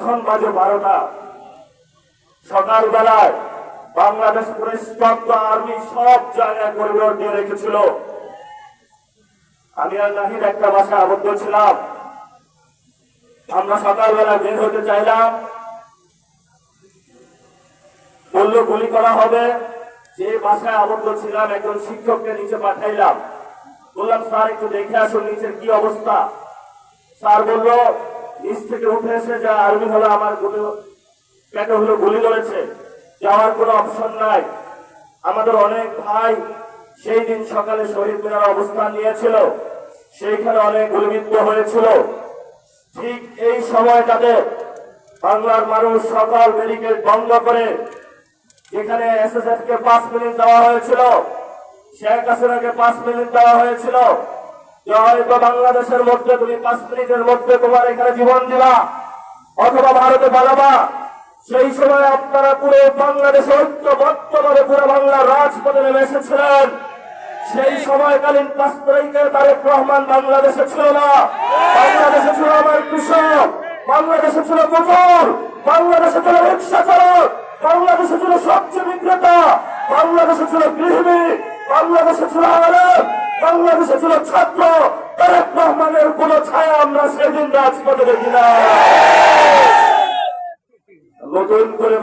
এখন বাজে 12টা। সকালবেলায় বাংলাদেশ পুলিশ স্তব্ধ, আর্মি সব জায়গায় করিডোর দিয়ে রেখেছিল। আমি আর নাহিদ একটা বাসায় আবদ্ধ ছিলাম। আমরা সকালবেলা বের হতে চাইলাম, বললো গুলি করা হবে। যে বাসায় আবদ্ধ ছিলাম একজন শিক্ষককে নিচে পাঠাইলাম। বললাম, স্যার একটু দেখে আসুন নিচের কি অবস্থা। স্যার বলল, নিচ থেকে উঠে এসে যা আর্মি হলো আমার পেটে হলো গুলি ধরেছে, যাওয়ার কোনো অপশন নাই। আমাদের অনেক ভাই সেই দিন সকালে শহীদ মিনারে অবস্থান নিয়েছিল, সেইখানে অনেক গুলিবিদ্ধ হয়েছিল। ঠিক এই সময়টাতে বাংলার মানুষ সকল ব্যারিকেড বন্ধ করে, যেখানে এসএসএফ কে 5 মিনিট দেওয়া হয়েছিল, শেখ হাসিনাকে 5 মিনিট দেওয়া হয়েছিল, যে হয়তো বাংলাদেশের মধ্যে তুমি 5 মিনিটের মধ্যে তোমার এখানে জীবন দিবা অথবা ভারতে পালাবা। সেই সময় আপনারা পুরো বাংলাদেশে ঐক্যবদ্ধভাবে পুরো বাংলার রাজপথে নেমে এসেছিলেন। সেই সময়কালীন 5 তারিখে তারেক রহমান বাংলাদেশে ছিল না। বাংলাদেশে ছিল আমার কৃষক, বাংলাদেশে ছিল মজুর, বাংলাদেশে ছিল রিক্সা চালক, বাংলাদেশে ছিল সবজি বিক্রেতা, বাংলাদেশে ছিল গৃহিণী, বাংলাদেশে ছিল আলেম, বাংলাদেশে ছিল ছাত্র। তারেক রহমানের কোন ছায়া আমরা সেদিন রাজপথে দেখি না। নতুন করে